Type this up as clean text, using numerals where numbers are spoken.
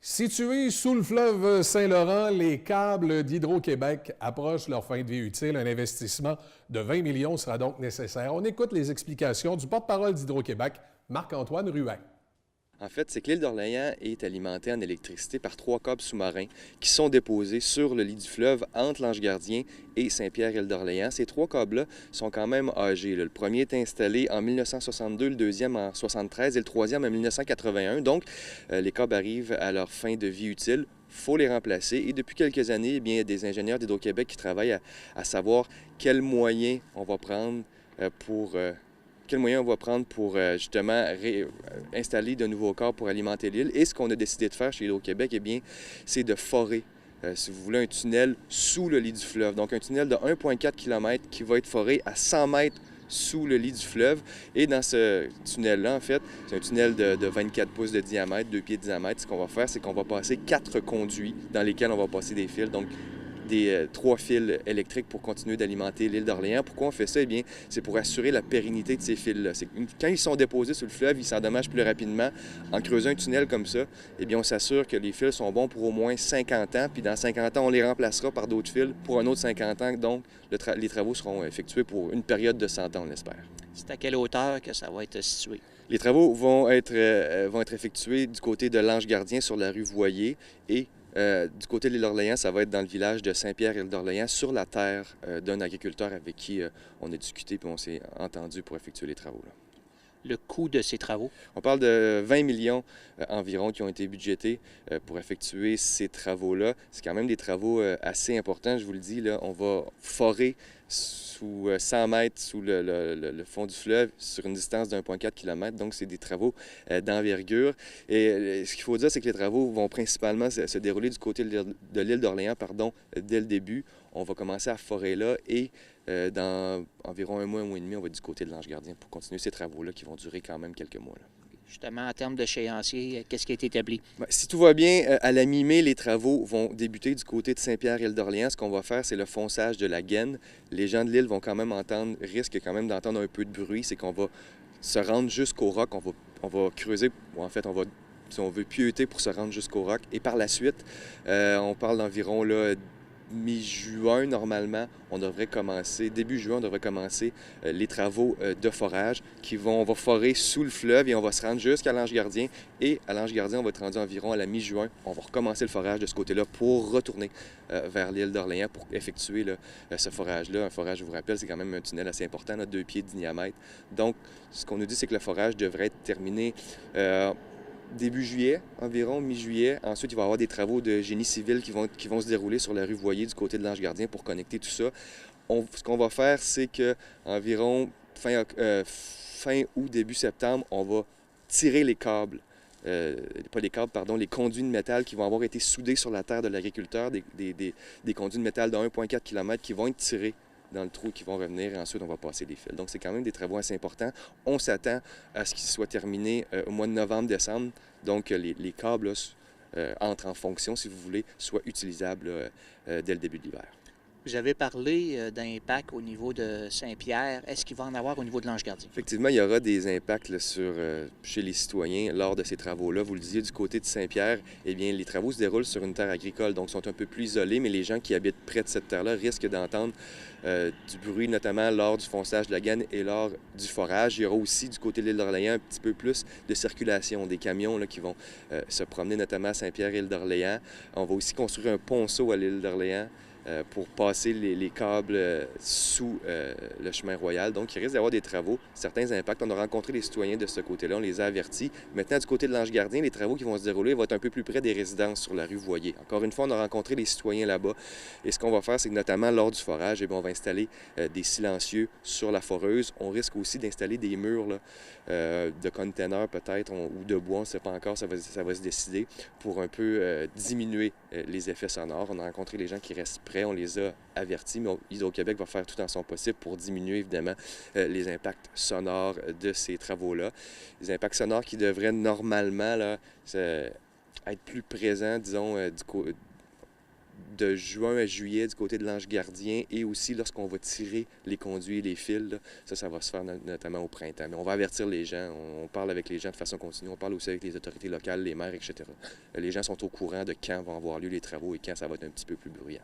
Situés sous le fleuve Saint-Laurent, les câbles d'Hydro-Québec approchent leur fin de vie utile. Un investissement de 20 millions sera donc nécessaire. On écoute les explications du porte-parole d'Hydro-Québec, Marc-Antoine Ruin. En fait, c'est que l'île d'Orléans est alimentée en électricité par 3 câbles sous-marins qui sont déposés sur le lit du fleuve entre l'Ange-Gardien et Saint-Pierre-Île-d'Orléans. Ces 3 câbles-là sont quand même âgés. Le premier est installé en 1962, le deuxième en 1973 et le troisième en 1981. Donc, les câbles arrivent à leur fin de vie utile. Il faut les remplacer. Et depuis quelques années, eh bien, il y a des ingénieurs d'Hydro-Québec qui travaillent à savoir quels moyens on va prendre pour justement installer de nouveaux corps pour alimenter l'île. Et ce qu'on a décidé de faire chez Hydro-Québec, eh bien, c'est de forer, si vous voulez, un tunnel sous le lit du fleuve. Donc, un tunnel de 1,4 km qui va être foré à 100 mètres sous le lit du fleuve. Et dans ce tunnel-là, en fait, c'est un tunnel de 24 pouces de diamètre, 2 pieds de diamètre. Ce qu'on va faire, c'est qu'on va passer 4 conduits dans lesquels on va passer des fils. Donc, des 3 fils électriques pour continuer d'alimenter l'île d'Orléans. Pourquoi on fait ça? Eh bien, c'est pour assurer la pérennité de ces fils-là. Quand ils sont déposés sur le fleuve, ils s'endommagent plus rapidement. En creusant un tunnel comme ça, eh bien, on s'assure que les fils sont bons pour au moins 50 ans, puis dans 50 ans, on les remplacera par d'autres fils pour un autre 50 ans. Donc, les travaux seront effectués pour une période de 100 ans, on l'espère. C'est à quelle hauteur que ça va être situé? Les travaux vont être effectués du côté de l'Ange-Gardien sur la rue Voyer et du côté de l'île d'Orléans, ça va être dans le village de Saint-Pierre-Île-d'Orléans, sur la terre d'un agriculteur avec qui on a discuté et on s'est entendu pour effectuer les travaux. Là. Le coût de ces travaux? On parle de 20 millions environ qui ont été budgétés pour effectuer ces travaux-là. C'est quand même des travaux assez importants, je vous le dis. Là. On va forer sous 100 mètres sous le fond du fleuve sur une distance de 1,4 km. Donc, c'est des travaux d'envergure. Et ce qu'il faut dire, c'est que les travaux vont principalement se dérouler du côté de l'île d'Orléans, dès le début. On va commencer à forer là et dans environ un mois et demi, on va être du côté de l'Ange-Gardien pour continuer ces travaux-là qui vont durer quand même quelques mois. Là. Justement, en termes d'échéancier, qu'est-ce qui a été établi? Bien, si tout va bien, à la mi-mai, les travaux vont débuter du côté de Saint-Pierre-Île-d'Orléans. Ce qu'on va faire, c'est le fonçage de la gaine. Les gens de l'île vont quand même risquent quand même d'entendre un peu de bruit. C'est qu'on va se rendre jusqu'au roc. On va creuser, ou en fait, si on veut, pieuter pour se rendre jusqu'au roc. Et par la suite, on parle d'environ là, mi-juin, normalement, début juin, on devrait commencer les travaux de forage on va forer sous le fleuve et on va se rendre jusqu'à l'Ange-Gardien. Et à l'Ange-Gardien, on va être rendu environ à la mi-juin. On va recommencer le forage de ce côté-là pour retourner vers l'île d'Orléans pour effectuer là, ce forage-là. Un forage, je vous rappelle, c'est quand même un tunnel assez important, 2 pieds de diamètre. Donc, ce qu'on nous dit, c'est que le forage devrait être terminé début juillet, environ, mi-juillet. Ensuite, il va y avoir des travaux de génie civil qui vont se dérouler sur la rue Voyer du côté de l'Ange-Gardien pour connecter tout ça. Ce qu'on va faire, c'est qu'environ fin août, début septembre, on va tirer les câbles. Les conduits de métal qui vont avoir été soudés sur la terre de l'agriculteur, des conduits de métal de 1,4 km qui vont être tirés dans le trou qui vont revenir et ensuite on va passer les fils. Donc c'est quand même des travaux assez importants. On s'attend à ce qu'ils soient terminés au mois de novembre-décembre. Donc les câbles entrent en fonction, si vous voulez, soient utilisables dès le début de l'hiver. Vous avez parlé d'impact au niveau de Saint-Pierre. Est-ce qu'il va en avoir au niveau de l'Ange-Gardien? Effectivement, il y aura des impacts là, chez les citoyens lors de ces travaux-là. Vous le disiez, du côté de Saint-Pierre, eh bien, les travaux se déroulent sur une terre agricole, donc sont un peu plus isolés, mais les gens qui habitent près de cette terre-là risquent d'entendre du bruit, notamment lors du fonçage de la gaine et lors du forage. Il y aura aussi, du côté de l'île d'Orléans, un petit peu plus de circulation, des camions là, qui vont se promener, notamment à Saint-Pierre-Île d'Orléans. On va aussi construire un ponceau à l'île d'Orléans pour passer les câbles sous le chemin royal. Donc, il risque d'avoir des travaux, certains impacts. On a rencontré les citoyens de ce côté-là, on les a avertis. Maintenant, du côté de l'Ange-Gardien, les travaux qui vont se dérouler vont être un peu plus près des résidences sur la rue Voyer. Encore une fois, on a rencontré les citoyens là-bas. Et ce qu'on va faire, c'est que notamment lors du forage, on va installer des silencieux sur la foreuse. On risque aussi d'installer des murs là, de containers peut-être ou de bois, on ne sait pas encore, ça va se décider pour un peu diminuer les effets sonores. On a rencontré les gens qui restent près. On les a avertis, mais Hydro-Québec va faire tout en son possible pour diminuer évidemment les impacts sonores de ces travaux-là. Les impacts sonores qui devraient normalement là, être plus présents, disons, de juin à juillet du côté de l'Ange Gardien et aussi lorsqu'on va tirer les conduits et les fils. Là, ça va se faire notamment au printemps. Mais on va avertir les gens, on parle avec les gens de façon continue, on parle aussi avec les autorités locales, les maires, etc. Les gens sont au courant de quand vont avoir lieu les travaux et quand ça va être un petit peu plus bruyant.